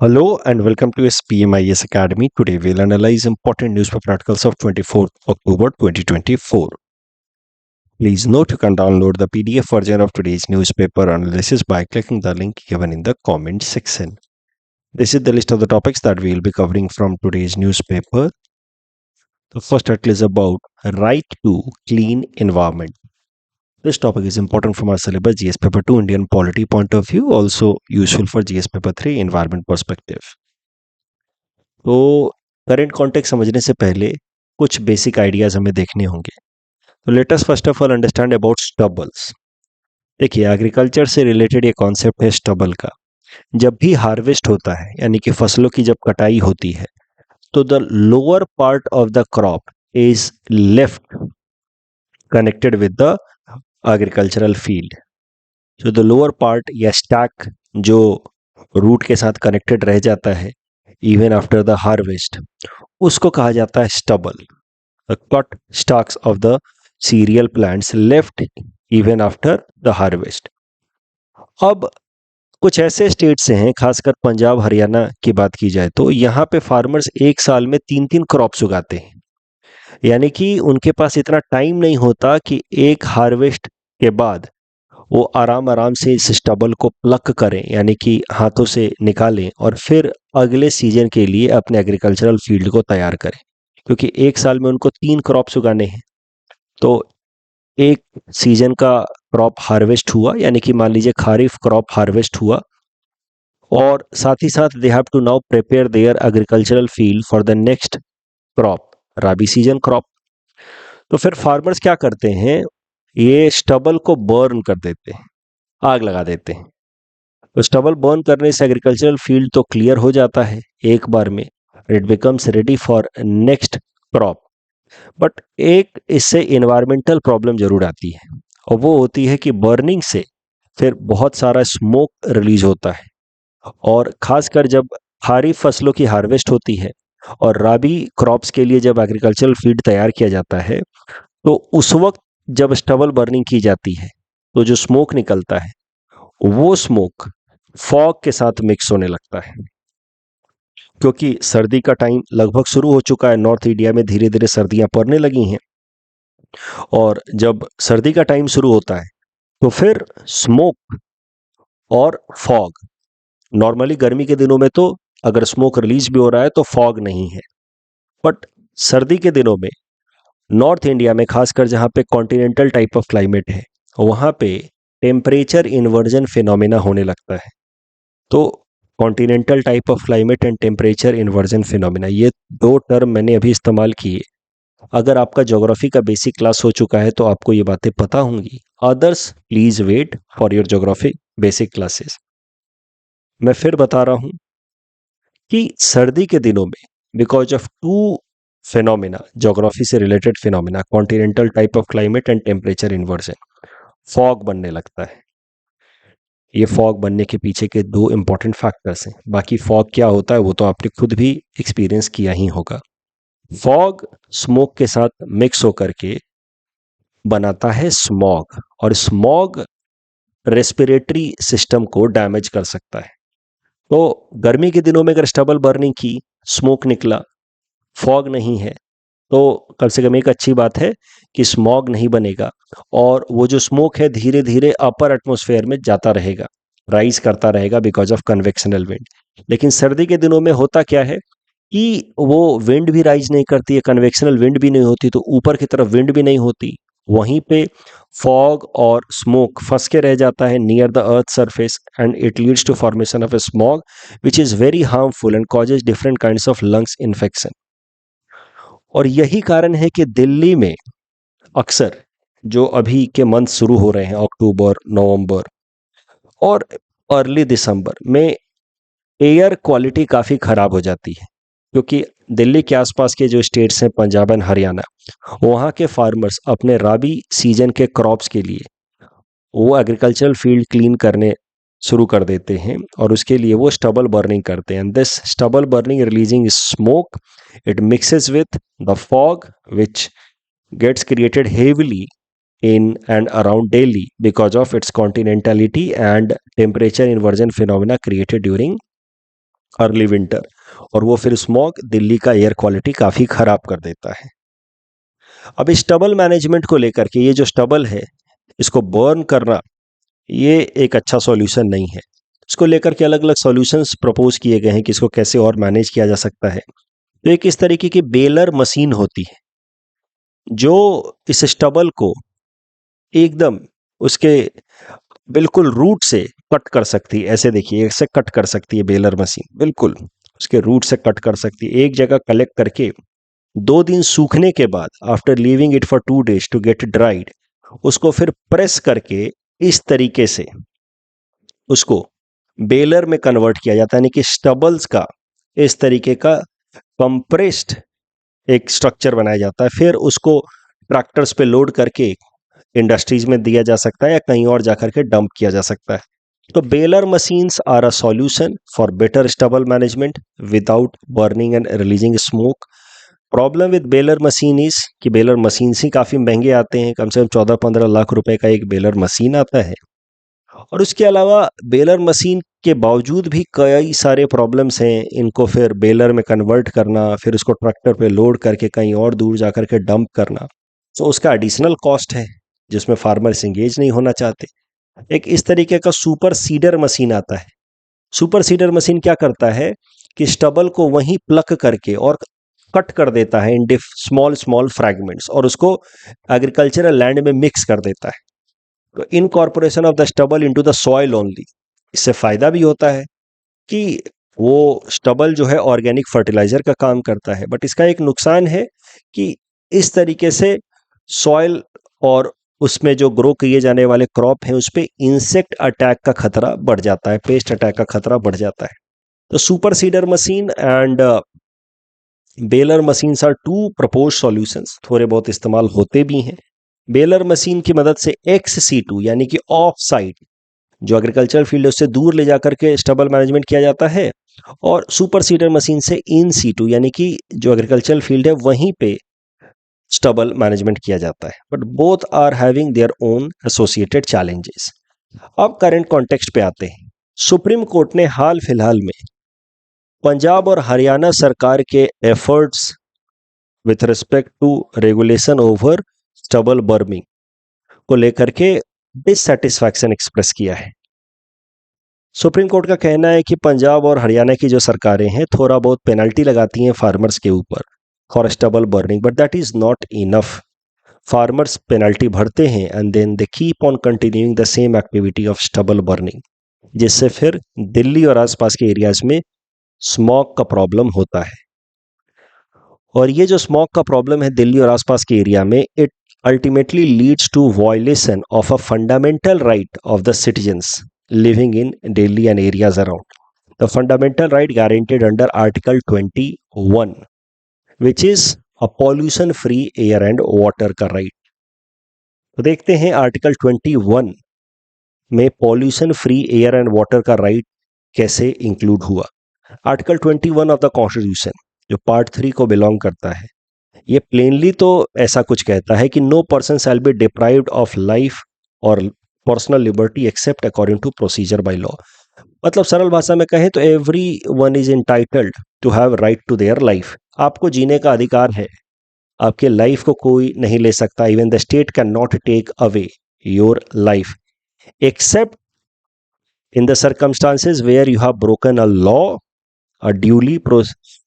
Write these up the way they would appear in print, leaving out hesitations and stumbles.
Hello and welcome to SPMIS Academy. Today we'll analyze important newspaper articles of 24th October 2024. Please note you can download the PDF version of today's newspaper analysis by clicking the link given in the comment section. This is the list of the topics that we will be covering from today's newspaper. The first article is about right to clean environment. This topic is important from our syllabus GS paper 2 Indian polity point of view, also useful for GS paper 3 environment perspective. तो current context समझने से पहले कुछ basic ideas हमें देखने होंगे। तो let us first of all understand about stubbles. देखिए, एग्रीकल्चर से रिलेटेड ये कॉन्सेप्ट है स्टबल का। जब भी हार्वेस्ट होता है यानी कि फसलों की जब कटाई होती है तो the lower part of the crop is left connected with the agricultural field. So the lower part या स्टैक जो रूट के साथ कनेक्टेड रह जाता है इवन आफ्टर द हार्वेस्ट, उसको कहा जाता है stubble. The cut stocks of the serial plants left even after the harvest. अब कुछ ऐसे स्टेट से हैं, खासकर पंजाब हरियाणा की बात की जाए तो यहाँ पे फार्मर्स एक साल में 3-3 क्रॉप्स उगाते हैं। यानी कि उनके पास इतना टाइम नहीं होता कि एक हार्वेस्ट के बाद वो आराम आराम से इस स्टबल को प्लक करें, यानी कि हाथों से निकालें और फिर अगले सीजन के लिए अपने एग्रीकल्चरल फील्ड को तैयार करें, क्योंकि एक साल में उनको 3 क्रॉप्स उगाने हैं। तो एक सीजन का क्रॉप हार्वेस्ट हुआ, यानी कि मान लीजिए खारिफ क्रॉप हार्वेस्ट हुआ, और साथ ही साथ they have to now prepare their agricultural field for the next crop, rabi season crop. तो फिर फार्मर्स क्या करते हैं, ये स्टबल को बर्न कर देते हैं, आग लगा देते हैं। तो स्टबल बर्न करने से एग्रीकल्चरल फील्ड तो क्लियर हो जाता है एक बार में, it becomes ready for next crop. But एक इससे इन्वायरमेंटल प्रॉब्लम जरूर आती है, और वो होती है कि बर्निंग से फिर बहुत सारा स्मोक रिलीज होता है। और खासकर जब खारिफ फसलों की हार्वेस्ट होती है और राबी क्रॉप्स के लिए जब एग्रीकल्चरल फील्ड तैयार किया जाता है, तो उस वक्त जब स्टबल बर्निंग की जाती है तो जो स्मोक निकलता है वो स्मोक फॉग के साथ मिक्स होने लगता है। क्योंकि सर्दी का टाइम लगभग शुरू हो चुका है, नॉर्थ इंडिया में धीरे धीरे सर्दियां पड़ने लगी हैं, और जब सर्दी का टाइम शुरू होता है तो फिर स्मोक और फॉग, नॉर्मली गर्मी के दिनों में तो अगर स्मोक रिलीज भी हो रहा है तो फॉग नहीं है, बट सर्दी के दिनों में नॉर्थ इंडिया में खासकर जहाँ पे कॉन्टिनेंटल टाइप ऑफ क्लाइमेट है, वहाँ पे टेम्परेचर इन्वर्जन फिनोमेना होने लगता है। तो continental type of climate and temperature inversion phenomena, ये 2 टर्म मैंने अभी इस्तेमाल किए। अगर आपका ज्योग्राफी का बेसिक क्लास हो चुका है तो आपको ये बातें पता होंगी, others please wait for your geography basic classes. मैं फिर बता रहा हूं कि सर्दी के दिनों में बिकॉज ऑफ 2 फिनोमेना, ज्योग्राफी से related phenomena, continental type of climate and temperature inversion, fog बनने लगता है। ये फॉग बनने के पीछे के 2 इंपॉर्टेंट फैक्टर्स हैं। बाकी फॉग क्या होता है वो तो आपने खुद भी एक्सपीरियंस किया ही होगा। फॉग स्मोक के साथ मिक्स होकर के बनाता है स्मॉग, और स्मॉग रेस्पिरेटरी सिस्टम को डैमेज कर सकता है। तो गर्मी के दिनों में अगर स्टबल बर्निंग की, स्मोक निकला, फॉग नहीं है, तो कम से कम एक अच्छी बात है कि स्मॉग नहीं बनेगा, और वो जो स्मोक है धीरे धीरे अपर एटमॉस्फेयर में जाता रहेगा, राइज करता रहेगा बिकॉज ऑफ कन्वेक्शनल विंड। लेकिन सर्दी के दिनों में होता क्या है कि वो विंड भी राइज नहीं करती है, कन्वेक्शनल विंड भी नहीं होती, तो ऊपर की तरफ विंड भी नहीं होती, वहीं पे फॉग और स्मोक फंस के रह जाता है near the earth surface, and it leads to formation of a smog which is very harmful and causes different kinds of lungs infection. और यही कारण है कि दिल्ली में अक्सर जो अभी के मंथ शुरू हो रहे हैं, अक्टूबर, नवंबर और अर्ली दिसंबर में, एयर क्वालिटी काफ़ी ख़राब हो जाती है। क्योंकि दिल्ली के आसपास के जो स्टेट्स हैं, पंजाब एंड हरियाणा, वहाँ के फार्मर्स अपने राबी सीजन के क्रॉप्स के लिए वो एग्रीकल्चरल फील्ड क्लीन करने शुरू कर देते हैं, और उसके लिए वो स्टबल बर्निंग करते हैं। This stubble burning releasing smoke, it mixes with the fog which gets created heavily in and around Delhi because of its continentality and temperature inversion phenomena created during early winter, और वो फिर smog Delhi का air quality काफ़ी ख़राब कर देता है। अब स्टबल मैनेजमेंट को लेकर के, ये जो स्टबल है इसको बर्न करना, ये एक अच्छा सॉल्यूशन नहीं है। इसको लेकर के अलग अलग सॉल्यूशंस प्रपोज किए गए हैं कि इसको कैसे और मैनेज किया जा सकता है। तो एक इस तरीके की बेलर मशीन होती है जो इस स्टबल को एकदम उसके बिल्कुल रूट से कट कर सकती है। ऐसे देखिए, ऐसे कट कर सकती है बेलर मशीन, बिल्कुल उसके रूट से कट कर सकती है। एक जगह कलेक्ट करके 2 दिन सूखने के बाद, after leaving it for 2 days to get dried, उसको फिर प्रेस करके इस तरीके से उसको बेलर में कन्वर्ट किया जाता है, यानी कि स्टबल्स का इस तरीके का कंप्रेस्ड एक स्ट्रक्चर बनाया जाता है। फिर उसको ट्रैक्टर्स पे लोड करके इंडस्ट्रीज में दिया जा सकता है या कहीं और जाकर के डंप किया जा सकता है। तो baler machines are a solution for better stubble management without burning and releasing smoke. Problem with baler machine is कि बेलर मशीन ही काफ़ी महंगे आते हैं, कम से कम 14-15 लाख रुपए का एक बेलर मशीन आता है। और उसके अलावा बेलर मशीन के बावजूद भी कई सारे प्रॉब्लम्स हैं। इनको फिर बेलर में कन्वर्ट करना, फिर उसको ट्रैक्टर पे लोड करके कहीं और दूर जाकर के डंप करना, तो उसका एडिशनल कॉस्ट है जिसमें फार्मर्स इंगेज नहीं होना चाहते। एक इस तरीके का सुपर सीडर मशीन आता है। सुपर सीडर मशीन क्या करता है कि स्टबल को वहीं प्लक करके और कट कर देता है इन स्मॉल स्मॉल फ्रैगमेंट्स, और उसको एग्रीकल्चरल लैंड में मिक्स कर देता है। तो incorporation of the stubble into the soil only, इससे फायदा भी होता है कि वो स्टबल जो है ऑर्गेनिक फर्टिलाइजर का काम करता है। बट इसका एक नुकसान है कि इस तरीके से सॉइल और उसमें जो ग्रो किए जाने वाले क्रॉप हैं उस पे इंसेक्ट अटैक का खतरा बढ़ जाता है, पेस्ट अटैक का खतरा बढ़ जाता है। तो super seeder machine and baler machines are to propose solutions, थोड़े बहुत इस्तेमाल होते भी हैं। बेलर मशीन की मदद से XC2 यानी कि ऑफ साइट, जो एग्रीकल्चर फील्ड है उससे दूर ले जाकर के स्टबल मैनेजमेंट किया जाता है, और सुपर सीडर मशीन से इन सीटू यानी कि जो एग्रीकल्चर फील्ड है वहीं पे स्टबल मैनेजमेंट किया जाता है। But both are having their own associated challenges. अब करंट कॉन्टेक्स्ट पे आते हैं। सुप्रीम कोर्ट ने हाल फिलहाल में पंजाब और हरियाणा सरकार के efforts with respect to regulation over stubble burning को लेकर के डिससेटिस्फैक्शन एक्सप्रेस किया है। सुप्रीम कोर्ट का कहना है कि पंजाब और हरियाणा की जो सरकारें हैं थोड़ा बहुत पेनल्टी लगाती हैं फार्मर्स के ऊपर for stubble burning, but that is not enough. Farmers penalty भरते हैं and then they keep on continuing the same activity of stubble burning, जिससे फिर दिल्ली और आसपास के एरियाज में स्मॉग का प्रॉब्लम होता है। और ये जो स्मॉग का प्रॉब्लम है दिल्ली और आसपास के एरिया में, it ultimately leads to violation of a fundamental right of the citizens living in Delhi and areas around. The fundamental right guaranteed under Article 21, which is a pollution-free air and water का right. तो देखते हैं article 21 में pollution free air and water का right कैसे include हुआ। Article 21 of the constitution, जो part 3 को बिलोंग करता है, ये प्लेनली तो ऐसा कुछ कहता है कि no person shall be deprived of life और personal liberty except according to procedure by law. मतलब सरल भाषा में कहें तो everyone is entitled to have right to their life. आपको जीने का अधिकार है, आपके लाइफ को कोई नहीं ले सकता। Even the state can not take away your life except in the circumstances where you have broken a law, a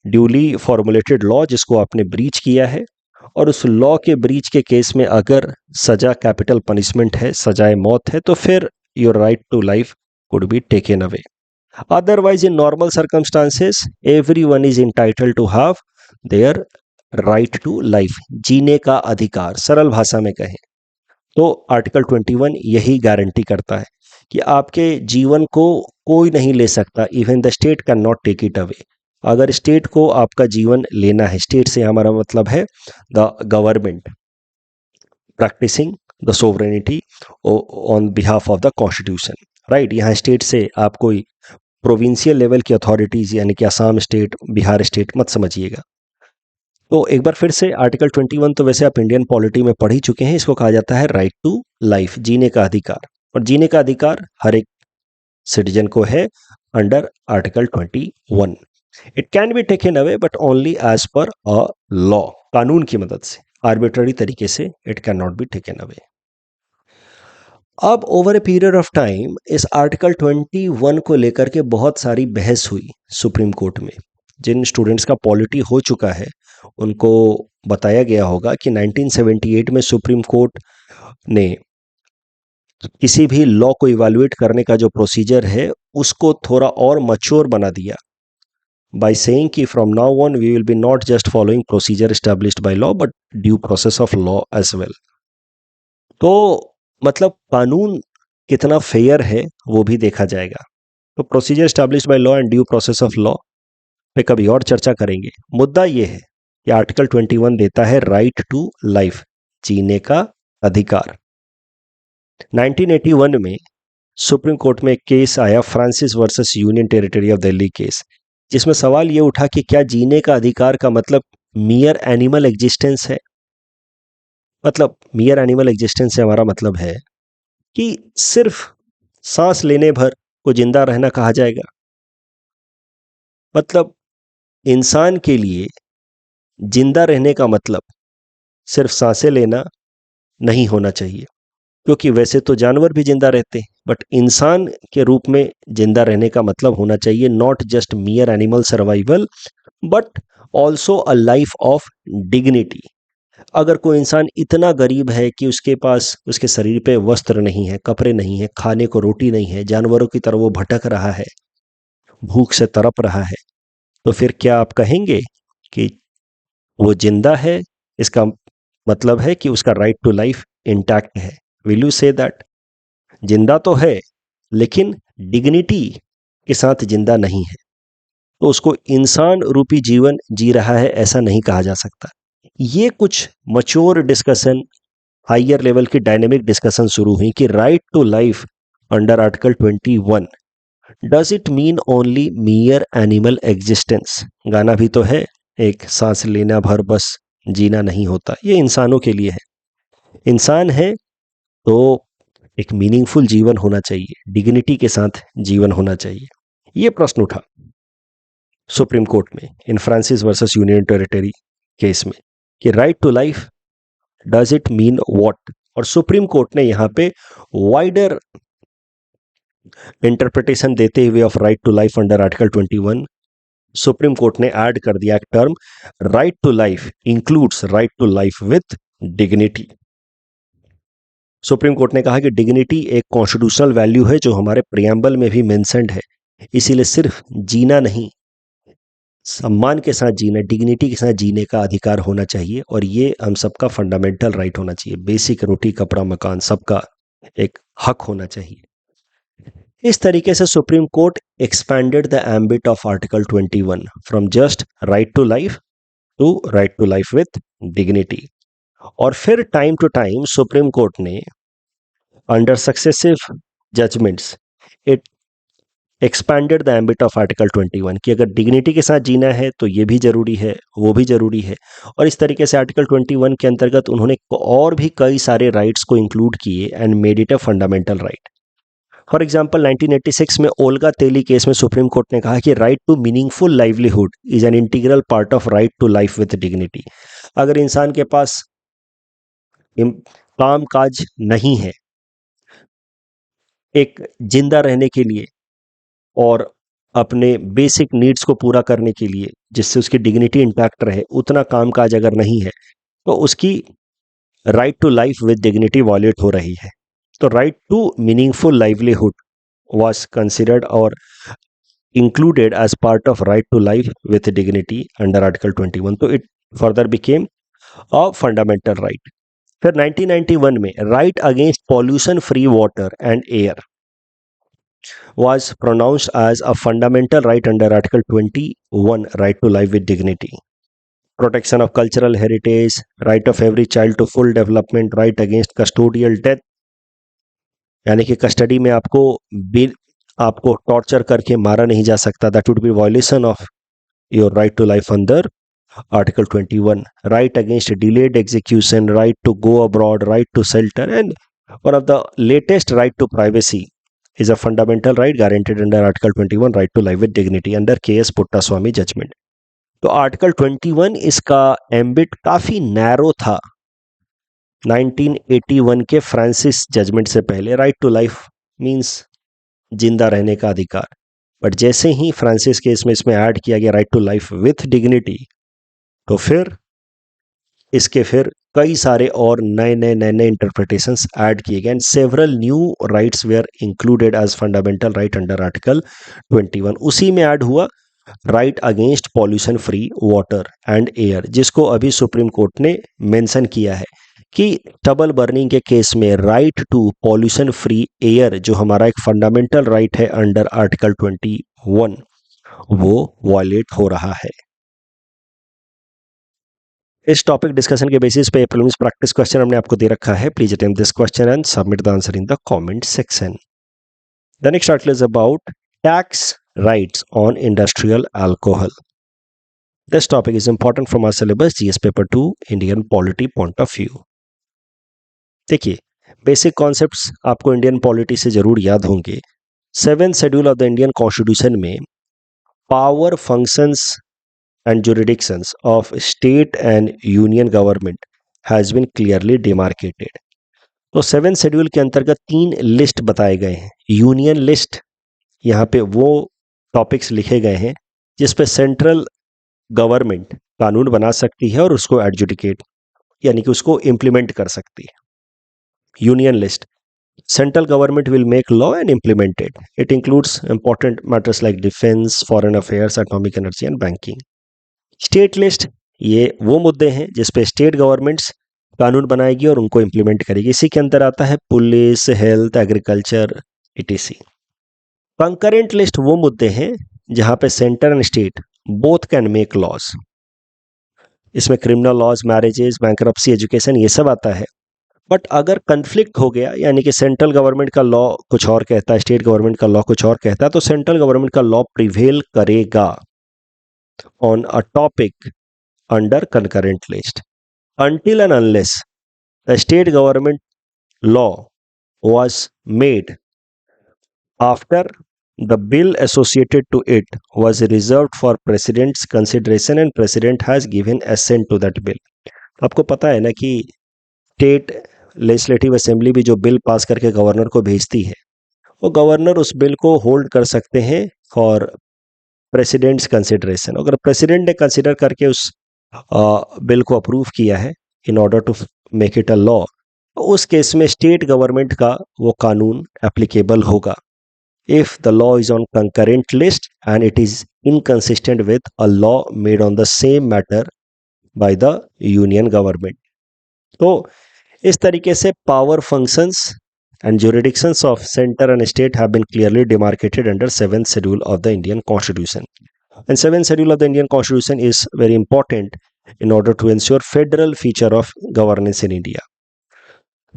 duly formulated law जिसको आपने ब्रीच किया है, और उस लॉ के ब्रीच के केस में अगर सजा कैपिटल पनिशमेंट है, सजाए मौत है, तो फिर your right to life could be taken away. Otherwise in normal circumstances everyone is entitled to have their right to life, जीने का अधिकार। सरल भाषा में कहें तो आर्टिकल 21 यही गारंटी करता है कि आपके जीवन को कोई नहीं ले सकता। Even the state can not take it away. अगर स्टेट को आपका जीवन लेना है, स्टेट से हमारा मतलब है the government practicing the sovereignty on behalf of the constitution, right. यहाँ स्टेट से आप कोई प्रोविंशियल लेवल की अथॉरिटीज यानी कि असम स्टेट, बिहार स्टेट मत समझिएगा। तो एक बार फिर से आर्टिकल 21 तो वैसे आप इंडियन पॉलिटी में पढ़ ही चुके हैं, इसको कहा जाता है राइट टू लाइफ, जीने का अधिकार। और जीने का अधिकार हर एक सिटीजन को है under article 21। It can be taken away but only as per a law, कानून की मदद से, आर्बिट्ररी तरीके से it can not be taken away. अब over a period of time इस आर्टिकल 21 को लेकर के बहुत सारी बहस हुई सुप्रीम कोर्ट में। जिन स्टूडेंट्स का पॉलिटी हो चुका है उनको बताया गया होगा कि 1978 में सुप्रीम कोर्ट ने किसी भी लॉ को इवैल्यूएट करने का जो प्रोसीजर है उसको थोड़ा और मैच्योर बना दिया by saying कि from now on we will be not just following procedure established by law but due process of law as well। तो मतलब कानून कितना फेयर है वो भी देखा जाएगा। तो procedure established by law and due process of law पे कभी और चर्चा करेंगे। मुद्दा ये है कि आर्टिकल 21 देता है राइट टू लाइफ, जीने का अधिकार। 1981 में सुप्रीम कोर्ट में एक केस आया, Francis versus union territory of Delhi case, जिसमें सवाल ये उठा कि क्या जीने का अधिकार का मतलब मियर एनिमल एग्जिस्टेंस है। मतलब मियर एनिमल एग्जिस्टेंस से हमारा मतलब है कि सिर्फ सांस लेने भर को जिंदा रहना कहा जाएगा। मतलब इंसान के लिए जिंदा रहने का मतलब सिर्फ सांसें लेना नहीं होना चाहिए, क्योंकि वैसे तो जानवर भी जिंदा रहते हैं, बट इंसान के रूप में जिंदा रहने का मतलब होना चाहिए not just मियर animal survival but also a life of dignity. अगर कोई इंसान इतना गरीब है कि उसके पास उसके शरीर पे वस्त्र नहीं है, कपड़े नहीं है, खाने को रोटी नहीं है, जानवरों की तरह वो भटक रहा है, भूख से तड़प रहा है, तो फिर क्या आप कहेंगे कि वो जिंदा है? इसका मतलब है कि उसका राइट टू लाइफ इंटैक्ट है। Will you say that? जिंदा तो है लेकिन डिग्निटी के साथ जिंदा नहीं है, तो उसको इंसान रूपी जीवन जी रहा है ऐसा नहीं कहा जा सकता। ये कुछ मैच्योर डिस्कशन, हायर लेवल की डायनेमिक डिस्कशन शुरू हुई कि right to life under article 21 does it mean only mere animal existence. गाना भी तो है, एक सांस लेना भर बस जीना नहीं होता, ये इंसानों के लिए है। इंसान है तो एक मीनिंगफुल जीवन होना चाहिए, डिग्निटी के साथ जीवन होना चाहिए। ये प्रश्न उठा सुप्रीम कोर्ट में in Francis versus union territory case में कि right to life does it mean what. और सुप्रीम कोर्ट ने यहां पे वाइडर इंटरप्रिटेशन देते हुए of right to life under article 21, Supreme court ने ऐड कर दिया term right to life includes right to life with dignity. Supreme court ने कहा कि डिग्निटी एक कॉन्स्टिट्यूशनल वैल्यू है जो हमारे प्रियम्बल में भी मेंशन्ड है, इसीलिए सिर्फ जीना नहीं, सम्मान के साथ जीना, डिग्निटी के साथ जीने का अधिकार होना चाहिए, और ये हम सबका फंडामेंटल राइट होना चाहिए। बेसिक रोटी कपड़ा मकान सबका एक हक होना चाहिए। इस तरीके से Supreme Court expanded the ambit of article 21 from just right to life to right to life with dignity. और फिर time to time Supreme court ने under successive judgments it expanded the ambit of article 21 कि अगर dignity के साथ जीना है तो ये भी जरूरी है, वो भी जरूरी है। और इस तरीके से आर्टिकल 21 के अंतर्गत उन्होंने और भी कई सारे राइट्स को इंक्लूड किए and made it a fundamental right. For example 1986 में ओल्गा तेली केस में सुप्रीम कोर्ट ने कहा कि right to meaningful livelihood is an integral part of right to life with dignity. अगर इंसान के पास काम काज नहीं है एक जिंदा रहने के लिए और अपने बेसिक नीड्स को पूरा करने के लिए, जिससे उसकी डिग्निटी इंटैक्ट रहे, उतना काम काज अगर नहीं है तो उसकी right to life with dignity violate हो रही है। तो right to meaningful livelihood was considered or included as part of right to life with dignity under article 21, तो it further became a fundamental right। फिर 1991 में right against pollution free water and air was pronounced as a fundamental right under article 21 right to life with dignity। protection of cultural heritage, right of every child to full development, right against custodial death, यानी कि custody में आपको torture करके मारा नहीं जा सकता, that would be violation of your right to life under article 21। Right against delayed execution, right to go abroad, right to shelter, and one of the latest right to privacy is a fundamental right guaranteed under Article 21 right to life with dignity under K.S. Puttaswamy judgment. तो article 21 इसका ambit काफी narrow था 1981 के Francis judgement से पहले। Right to life means जिंदा रहने का अधिकार, बट जैसे ही फ्रांसिस केस में इसमें ऐड किया गया right to life with dignity, तो फिर इसके फिर कई सारे और नए नए इंटरप्रिटेशंस ऐड किए गए and several new rights were included as fundamental right under article 21। उसी में ऐड हुआ right against pollution free water and air, जिसको अभी सुप्रीम कोर्ट ने मेंशन किया है कि डबल बर्निंग के केस में right to pollution free air जो हमारा एक फंडामेंटल राइट है अंडर आर्टिकल 21 वो वायलेट हो रहा है। इस टॉपिक डिस्कशन के बेसिस पे प्रीलिम्स प्रैक्टिस क्वेश्चन हमने आपको दे रखा है। Please attempt this question and submit the answer in the comment section. The next article is about tax rights on industrial alcohol. This topic is important from our syllabus GS paper 2 Indian polity point of view. देखिए, basic concepts आपको Indian polity से जरूर याद होंगे। 7th schedule of the Indian constitution में power functions and jurisdictions of state and union government has been clearly demarcated। तो 7th schedule के अंतर्गत 3 लिस्ट बताए गए हैं। यूनियन लिस्ट, यहाँ पे वो टॉपिक्स लिखे गए हैं जिस पे सेंट्रल गवर्नमेंट कानून बना सकती है और उसको एडजुडिकेट यानी कि उसको इम्प्लीमेंट कर सकती है। Union list, central government will make law and implement it. It includes important matters like defense, foreign affairs, atomic energy and banking। State list, ये वो मुद्दे हैं जिस पे स्टेट गवर्नमेंट्स कानून बनाएगी और उनको इंप्लीमेंट करेगी। इसी के अंदर आता है police, health, agriculture etc। Concurrent list वो मुद्दे हैं जहां पे centre and state both can make laws. इसमें criminal laws, marriages, bankruptcy, education ये सब आता है। बट अगर कन्फ्लिक्ट हो गया यानी कि सेंट्रल गवर्नमेंट का लॉ कुछ और कहता है, स्टेट गवर्नमेंट का लॉ कुछ और कहता है, तो सेंट्रल गवर्नमेंट का लॉ प्रिवेल करेगा on a topic under concurrent list until and unless the state government law was made after the bill associated to it was reserved for president's consideration and president has given assent to that bill। आपको पता है ना कि state legislative assembly भी जो bill pass करके governor को भेजती है, वो गवर्नर उस बिल को होल्ड कर सकते हैं फॉर प्रेसिडेंट्स कंसिडरेशन। अगर प्रेसिडेंट ने कंसिडर करके उस बिल को अप्रूव किया है in order to make it a law, तो उस केस में स्टेट गवर्नमेंट का वो कानून एप्लीकेबल होगा। If the law is on concurrent list and it is inconsistent with a law made on the same matter by the union government. तो इस तरीके से power functions and jurisdictions of center and state have been clearly demarcated under 7th schedule of the Indian Constitution। And 7th schedule of the Indian Constitution is very important in order to ensure federal feature of governance in India।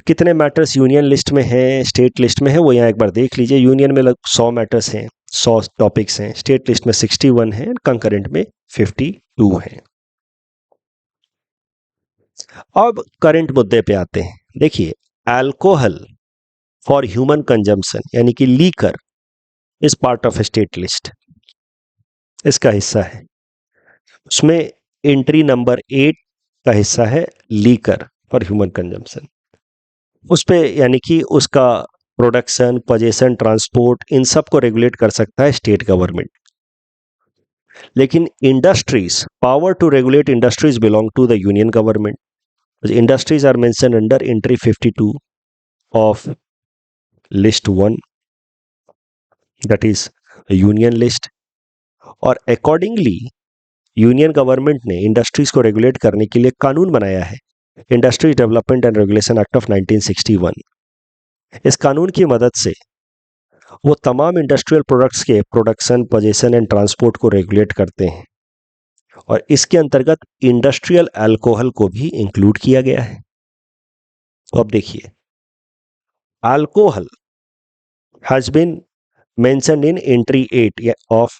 कितने matters union list में हैं, state list में है, वो यहाँ एक बार देख लीजिए। यूनियन में 100 मैटर्स हैं, 100 टॉपिक्स हैं, स्टेट लिस्ट में 61 है, कंकरेंट में 52 हैं। अब करंट मुद्दे पे आते हैं। देखिए, अल्कोहल फॉर ह्यूमन कंजम्पशन यानी कि liquor is part of state list, इसका हिस्सा है। उसमें एंट्री नंबर 8 का हिस्सा है लीकर फॉर ह्यूमन कंजम्पशन। उस पे यानी कि उसका प्रोडक्शन, पोजेशन, ट्रांसपोर्ट इन सब को रेगुलेट कर सकता है स्टेट गवर्नमेंट। लेकिन industries, power to regulate industries belong to the union government. Industries are mention under entry 52 of list 1 that is union list. और अकॉर्डिंगली यूनियन गवर्नमेंट ने इंडस्ट्रीज को regulate करने के लिए कानून बनाया है, industries development and regulation act of 1961। इस कानून की मदद से वो तमाम इंडस्ट्रियल प्रोडक्ट्स के प्रोडक्शन, पोजेशन एंड ट्रांसपोर्ट को रेगुलेट करते हैं और इसके अंतर्गत इंडस्ट्रियल अल्कोहल को भी इंक्लूड किया गया है। तो अब देखिए, alcohol has been mentioned in entry 8 of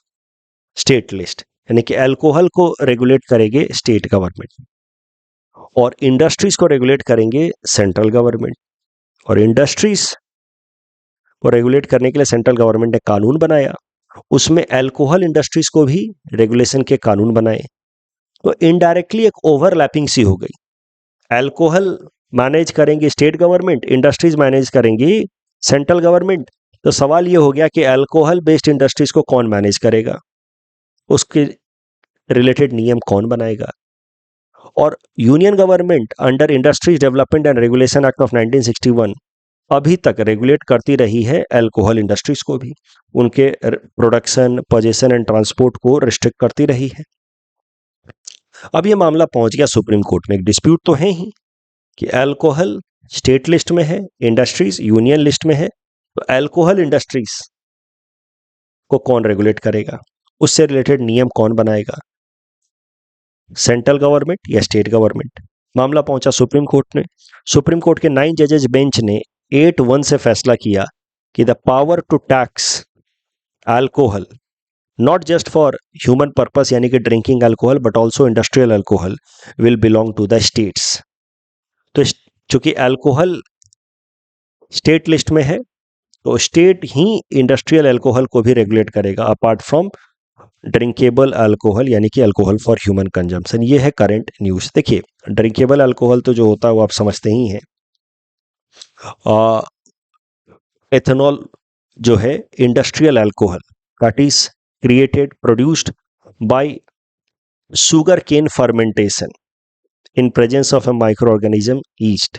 state list, यानी कि अल्कोहल को रेगुलेट करेंगे स्टेट गवर्नमेंट और इंडस्ट्रीज को रेगुलेट करेंगे सेंट्रल गवर्नमेंट। और इंडस्ट्रीज और रेगुलेट करने के लिए सेंट्रल गवर्नमेंट ने कानून बनाया, उसमें अल्कोहल इंडस्ट्रीज को भी रेगुलेशन के कानून बनाए। तो इनडायरेक्टली एक ओवरलैपिंग सी हो गई। अल्कोहल मैनेज करेंगे स्टेट गवर्नमेंट, इंडस्ट्रीज मैनेज करेंगी सेंट्रल गवर्नमेंट। तो सवाल ये हो गया कि अल्कोहल बेस्ड इंडस्ट्रीज को कौन मैनेज करेगा, उसके रिलेटेड नियम कौन बनाएगा। और union government under industries development and regulation act of 1961 अभी तक रेगुलेट करती रही है अल्कोहल इंडस्ट्रीज को भी, उनके प्रोडक्शन, पोजेशन एंड ट्रांसपोर्ट को रिस्ट्रिक्ट करती रही है। अब ये मामला पहुंच गया सुप्रीम कोर्ट में। एक डिस्प्यूट तो है ही कि अल्कोहल स्टेट लिस्ट में है, इंडस्ट्रीज यूनियन लिस्ट में है, तो अल्कोहल इंडस्ट्रीज को कौन रेगुलेट करेगा, उससे रिलेटेड नियम कौन बनाएगा, सेंट्रल गवर्नमेंट या स्टेट गवर्नमेंट। मामला पहुंचा सुप्रीम कोर्ट में। सुप्रीम कोर्ट के 9 जजेस बेंच ने 8-1 से फैसला किया कि the power to tax alcohol not just for human purpose यानी कि drinking alcohol but also industrial alcohol will belong to the states. तो चूंकि अल्कोहल स्टेट लिस्ट में है तो स्टेट ही इंडस्ट्रियल अल्कोहल को भी रेगुलेट करेगा अपार्ट फ्रॉम ड्रिंकेबल अल्कोहल यानी कि अल्कोहल फॉर ह्यूमन कंजम्पशन। ये है करंट न्यूज। देखिए ड्रिंकेबल अल्कोहल तो जो होता है वो आप समझते ही हैं, एथेनॉल जो है industrial alcohol that is created produced by sugar cane fermentation in presence of a micro organism yeast,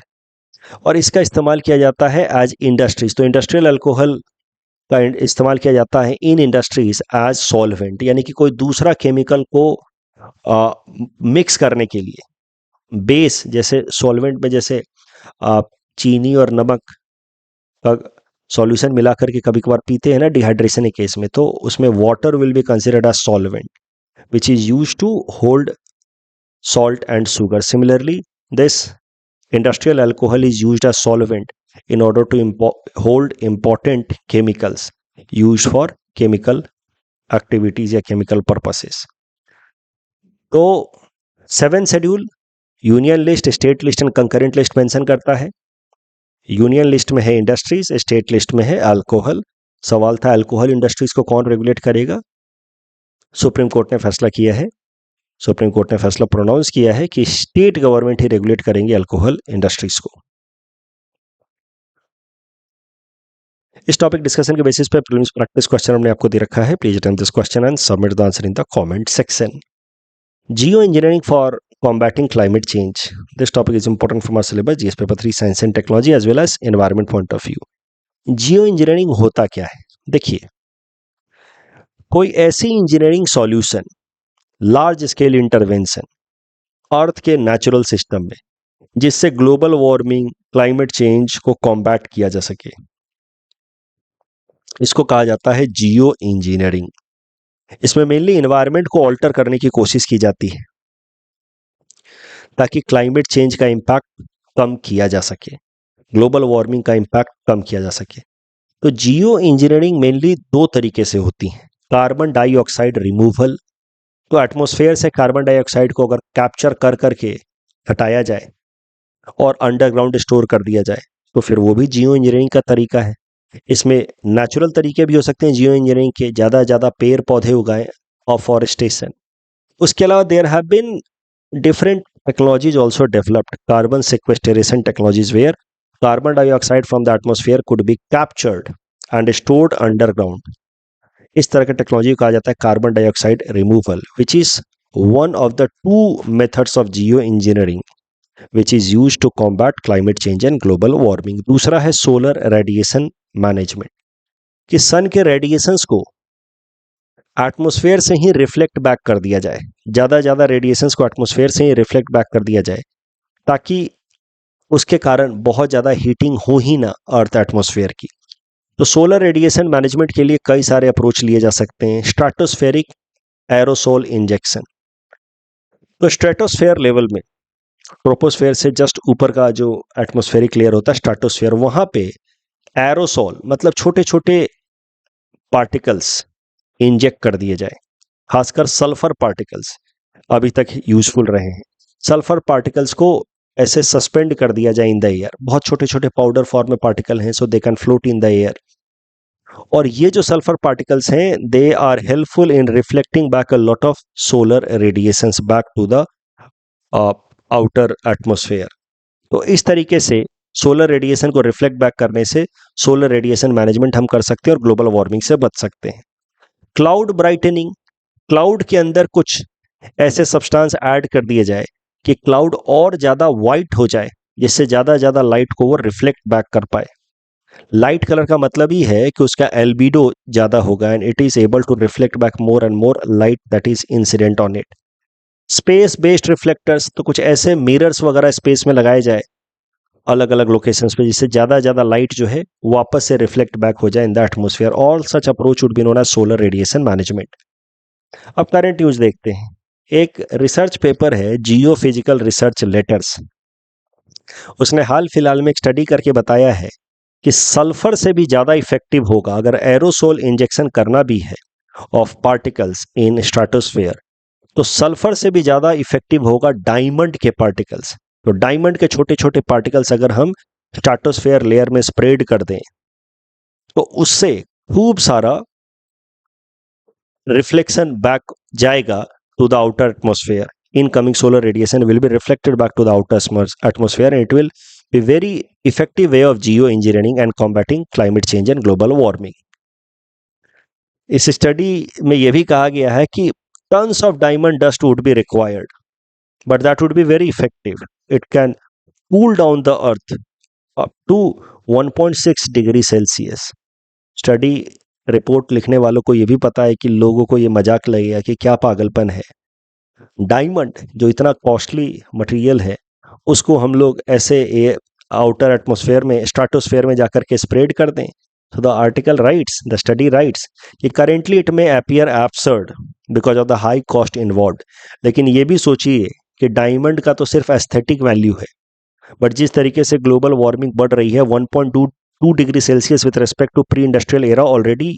और इसका इस्तेमाल किया जाता है एज इंडस्ट्रीज। तो इंडस्ट्रियल अल्कोहल का इस्तेमाल किया जाता है इन इंडस्ट्रीज एज सॉल्वेंट यानी कि कोई दूसरा केमिकल को मिक्स करने के लिए। बेस जैसे सॉल्वेंट में जैसे चीनी और नमक का सॉल्यूशन मिला करके कभी कभार पीते हैं ना डिहाइड्रेशन के केस में, तो उसमें water will be considered as solvent which is used to hold salt and sugar. Similarly, this industrial alcohol is used as solvent in order to hold important chemicals used for chemical activities या chemical purposes. तो 7 schedule union list, state list and concurrent list mention करता है। Union list में है industries, state list में है alcohol. सवाल था अल्कोहल इंडस्ट्रीज को कौन रेगुलेट करेगा। सुप्रीम कोर्ट ने फैसला किया है, सुप्रीम कोर्ट ने फैसला प्रोनाउंस किया है कि स्टेट गवर्नमेंट ही रेगुलेट करेंगे अल्कोहल इंडस्ट्रीज को। इस टॉपिक डिस्कशन के बेसिस पे प्रीलिम्स प्रैक्टिस क्वेश्चन हमने आपको दे रखा है। Please attempt this question and submit the answer in the comment section. Jio engineering for combating climate change. This topic is important from our syllabus, GS paper 3 science and technology as well as environment point of view. Geoengineering होता क्या है? देखिए, कोई ऐसी engineering solution, large scale intervention earth के natural system में जिससे global warming, climate change को कॉम्बैट किया जा सके, इसको कहा जाता है जियो इंजीनियरिंग। इसमें मेनली एनवायरनमेंट को ऑल्टर करने की कोशिश की जाती है ताकि क्लाइमेट चेंज का इम्पैक्ट कम किया जा सके, ग्लोबल वार्मिंग का इम्पैक्ट कम किया जा सके। तो जियो इंजीनियरिंग मेनली 2 तरीके से होती है। कार्बन डाइऑक्साइड रिमूवल, तो एटमॉस्फेयर से कार्बन डाइऑक्साइड को अगर कैप्चर कर करके हटाया जाए और अंडरग्राउंड स्टोर कर दिया जाए तो फिर वो भी जियो इंजीनियरिंग का तरीका है। इसमें नेचुरल तरीके भी हो सकते हैं जियो इंजीनियरिंग के, ज़्यादा पेड़ पौधे उगाएं और फॉरेस्टेशन। उसके अलावा there have been different technologies also developed, carbon sequestration technologies where carbon dioxide from the atmosphere could be captured and stored underground. इस तरह के टेक्नोलॉजी को कहा जाता है carbon dioxide removal, which is one of the 2 methods of geoengineering which is used to combat climate change and global warming. दूसरा है solar radiation management, कि सन के रेडिएशंस को एटमॉस्फेयर से ही रिफ्लेक्ट बैक कर दिया जाए, ज़्यादा रेडिएशंस को एटमॉस्फेयर से ही रिफ्लेक्ट बैक कर दिया जाए ताकि उसके कारण बहुत ज़्यादा हीटिंग हो ही ना अर्थ एटमॉस्फेयर की। तो सोलर रेडिएशन मैनेजमेंट के लिए कई सारे अप्रोच लिए जा सकते हैं। स्ट्रेटोस्फेरिक एरोसोल इंजेक्शन, तो स्ट्रेटोस्फेयर लेवल में, ट्रोपोस्फेयर से जस्ट ऊपर का जो एटमॉस्फेरिक लेयर होता है स्ट्रेटोस्फेयर, वहाँ पे एरोसोल मतलब छोटे छोटे पार्टिकल्स इंजेक्ट कर दिए जाए, खासकर सल्फर पार्टिकल्स अभी तक यूजफुल रहे हैं। सल्फर पार्टिकल्स को ऐसे सस्पेंड कर दिया जाए इन द एयर, बहुत छोटे छोटे पाउडर फॉर्म में पार्टिकल हैं, so they can float in the air और ये जो सल्फर पार्टिकल्स हैं they are helpful in reflecting back a lot of solar radiations back to the outer atmosphere. तो इस तरीके से सोलर रेडिएशन को रिफ्लेक्ट बैक करने से सोलर रेडिएशन मैनेजमेंट हम कर सकते हैं और ग्लोबल वार्मिंग से बच सकते हैं। क्लाउड ब्राइटनिंग, क्लाउड के अंदर कुछ ऐसे सब्सटेंस ऐड कर दिए जाए कि क्लाउड और ज्यादा वाइट हो जाए, जिससे ज्यादा लाइट को वो रिफ्लेक्ट बैक कर पाए। लाइट कलर का मतलब ही है कि उसका एल्बिडो ज्यादा होगा and it is able to reflect back more and more light that is incident on it. Space based reflectors, तो कुछ ऐसे मिरर्स वगैरह स्पेस में लगाए जाए अलग अलग लोकेशंस पे, जिससे ज्यादा लाइट जो है वापस से रिफ्लेक्ट बैक हो जाए in the atmosphere. All such approach would be known as solar radiation management. अब करंट न्यूज देखते हैं। एक रिसर्च पेपर है जियो फिजिकल रिसर्च लेटर्स, उसने हाल फिलहाल में एक स्टडी करके बताया है कि सल्फर से भी ज्यादा इफेक्टिव होगा अगर एरोसोल इंजेक्शन करना भी है ऑफ पार्टिकल्स इन स्ट्रेटोस्फेयर, तो सल्फर से भी ज्यादा इफेक्टिव होगा डायमंड के पार्टिकल्स। तो डायमंड के छोटे छोटे पार्टिकल्स अगर हम स्ट्रेटोस्फेयर लेयर में स्प्रेड कर दें तो उससे खूब सारा रिफ्लेक्शन बैक जाएगा to the outer atmosphere. Incoming solar radiation will be reflected back to the outer atmosphere and it will be very effective way of geo engineering and combating climate change and global warming. इस study में यह भी कहा गया है कि tons of diamond dust would be required, but that would be very effective. It can cool down the earth up to 1.6 degree Celsius. Study report लिखने वालों को यह भी पता है कि लोगों को यह मजाक लगेगा कि क्या पागलपन है, डायमंड जो इतना कॉस्टली मटेरियल है उसको हम लोग ऐसे आउटर एटमॉस्फेयर में स्ट्रेटोस्फेयर में जाकर के स्प्रेड कर दें। So the article writes, the study writes कि currently it may appear absurd because of the high cost involved, लेकिन ये भी सोचिए कि डायमंड का तो सिर्फ एस्थेटिक वैल्यू है, बट जिस तरीके से ग्लोबल वार्मिंग बढ़ रही है 1.22 degree Celsius with respect to pre industrial era already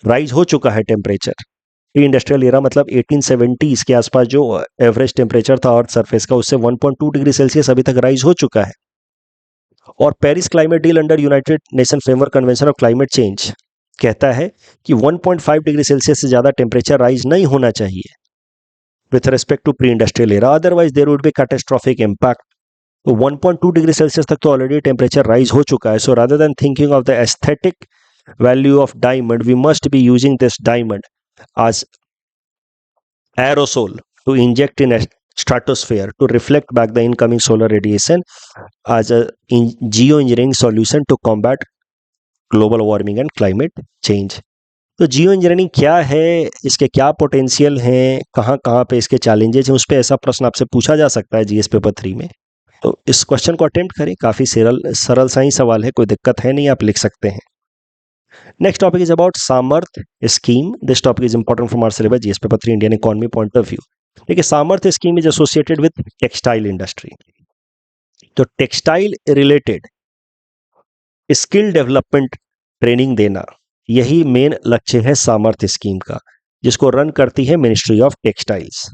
rise हो चुका है टेम्परेचर। प्री इंडस्ट्रियल एरा मतलब 1870s के आसपास जो एवरेज टेम्परेचर था अर्थ सरफेस का, उससे 1.2 डिग्री सेल्सियस अभी तक राइज हो चुका है। और Paris climate deal under United nation framework convention of climate change कहता है कि 1.5 डिग्री सेल्सियस से ज्यादा टेम्परेचर राइज नहीं होना चाहिए with respect to pre industrial era, otherwise there would be catastrophic impact. तो 1.2 डिग्री सेल्सियस तक तो ऑलरेडी टेम्परेचर राइज हो चुका है। So rather than thinking of the aesthetic value of diamond, we must be using this diamond as aerosol to inject in a stratosphere to reflect back the incoming solar radiation as a geoengineering solution to combat global warming and climate change। तो जियो engineering क्या है, इसके क्या potential हैं, कहाँ कहाँ पे इसके चैलेंजेस हैं, उस पर ऐसा प्रश्न आपसे पूछा जा सकता है जीएस पेपर 3 में। तो इस क्वेश्चन को अटेम्प्ट करें, काफी सरल सा ही सवाल है, कोई दिक्कत है नहीं, आप लिख सकते हैं। Next topic is about सामर्थ scheme. This topic is important from our syllabus GS paper 3 Indian economy point of view. देखिए सामर्थ scheme is associated with textile industry. तो textile related skill development training देना, यही मेन लक्ष्य है सामर्थ scheme का, जिसको रन करती है मिनिस्ट्री ऑफ टेक्सटाइल्स।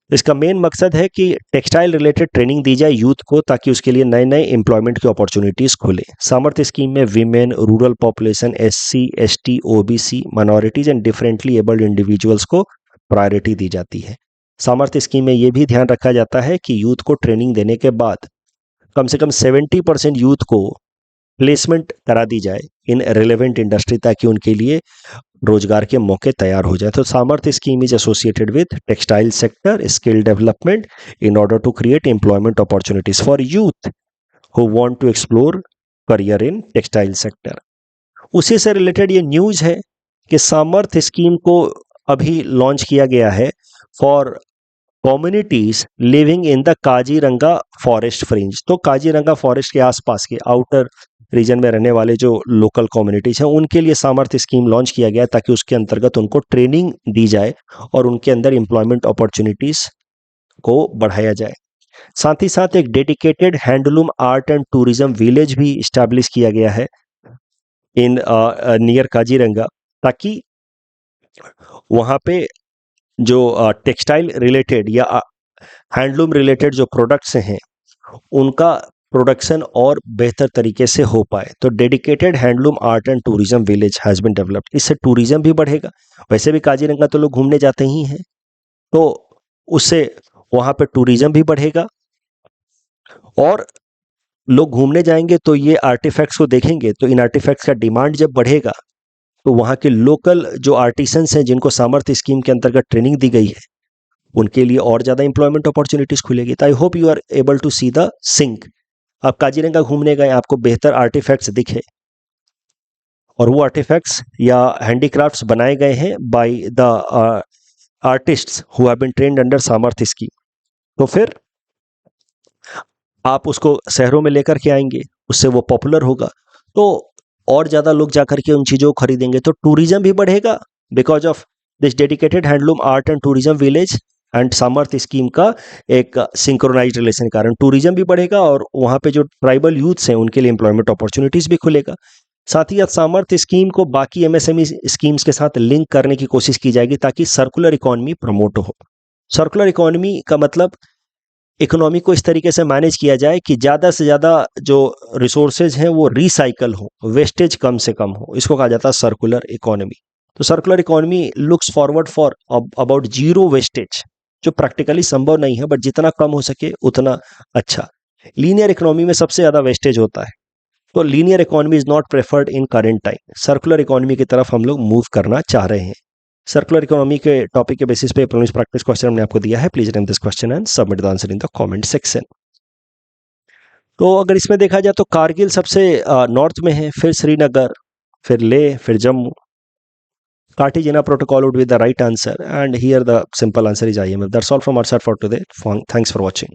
इसका मेन मकसद है कि टेक्सटाइल रिलेटेड ट्रेनिंग दी जाए यूथ को, ताकि उसके लिए नए नए एम्प्लॉयमेंट की अपॉर्चुनिटीज खुले। सामर्थ्य स्कीम में women, rural population, SC, ST, OBC, minorities and differently abled individuals को प्रायोरिटी दी जाती है। सामर्थ्य स्कीम में यह भी ध्यान रखा जाता है कि यूथ को ट्रेनिंग देने के बाद कम से कम 70% यूथ को प्लेसमेंट करा दी जाए इन रिलेवेंट इंडस्ट्री, ताकि उनके लिए रोजगार के मौके तैयार हो जाए। तो Samarthya scheme is associated with textile sector skill development in order to create employment opportunities for youth who want to explore career in textile sector. उसी से रिलेटेड ये न्यूज है कि सामर्थ्य स्कीम को अभी लॉन्च किया गया है for communities living in the Kaziranga forest fringe. तो काजीरंगा फॉरेस्ट के आसपास के आउटर रीजन में रहने वाले जो लोकल कम्युनिटीज हैं, उनके लिए सामर्थ्य स्कीम लॉन्च किया गया ताकि उसके अंतर्गत उनको ट्रेनिंग दी जाए और उनके अंदर एम्प्लॉयमेंट अपॉर्चुनिटीज को बढ़ाया जाए। साथ ही साथ एक dedicated handloom art and tourism village भी इस्टेब्लिश किया गया है इन नियर काजीरंगा, ताकि वहाँ पे जो टेक्सटाइल रिलेटेड या हैंडलूम रिलेटेड जो प्रोडक्ट्स हैं उनका प्रोडक्शन और बेहतर तरीके से हो पाए। तो dedicated handloom art and tourism village has been developed. इससे टूरिज्म भी बढ़ेगा, वैसे भी काजीरंगा तो लोग घूमने जाते ही हैं, तो उससे वहाँ पे टूरिज्म भी बढ़ेगा और लोग घूमने जाएंगे तो ये आर्टिफैक्ट्स को देखेंगे, तो इन आर्टिफैक्ट्स का डिमांड जब बढ़ेगा तो वहाँ के लोकल जो आर्टिसंस हैं जिनको सामर्थ्य स्कीम के अंतर्गत ट्रेनिंग दी गई है, उनके लिए और ज़्यादा एम्प्लॉयमेंट अपॉर्चुनिटीज़ खुलेगी। तो I hope you are able to see the sync. आप काजीरंगा घूमने गए, आपको बेहतर आर्टिफैक्ट्स दिखे और वो आर्टिफैक्ट्स या हैंडीक्राफ्ट्स बनाए गए हैं by the artists who have been trained under Samarthya scheme, तो फिर आप उसको शहरों में लेकर के आएंगे, उससे वो पॉपुलर होगा, तो और ज़्यादा लोग जाकर के उन चीज़ों को खरीदेंगे, तो टूरिज्म भी बढ़ेगा because of this dedicated handloom art and tourism village and सामर्थ्य स्कीम का एक सिंक्रोनाइज रिलेशन के कारण टूरिज्म भी बढ़ेगा और वहाँ पे जो ट्राइबल यूथ्स हैं उनके लिए एम्प्लॉयमेंट अपॉर्चुनिटीज़ भी खुलेगा। साथ ही साथ सामर्थ्य स्कीम को बाकी एमएसएमई स्कीम्स के साथ लिंक करने की कोशिश की जाएगी ताकि सर्कुलर इकोनॉमी प्रमोट हो। सर्कुलर इकोनॉमी का मतलब इकोनॉमी को इस तरीके से मैनेज किया जाए कि ज़्यादा से ज़्यादा जो रिसोर्सेज हैं वो रिसाइकल हो, वेस्टेज कम से कम हो, इसको कहा जाता है सर्कुलर इकोनॉमी। तो circular economy looks forward for about zero wastage, जो प्रैक्टिकली संभव नहीं है, बट जितना कम हो सके उतना अच्छा। लीनियर इकोनॉमी में सबसे ज़्यादा वेस्टेज होता है, तो linear economy is not preferred in current time. Circular economy की तरफ हम लोग मूव करना चाह रहे हैं। सर्कुलर इकोनॉमी के टॉपिक के बेसिस पे प्रीवियस प्रैक्टिस क्वेश्चन हमने आपको दिया है। Please attempt this question and submit the answer in the comment section. तो अगर इसमें देखा जाए तो कारगिल सबसे नॉर्थ में है, फिर श्रीनगर, फिर लेह, फिर Jammu. Cartagena protocol would be the right answer, and here the simple answer is IMF. That's all from our side for today. Thanks for watching.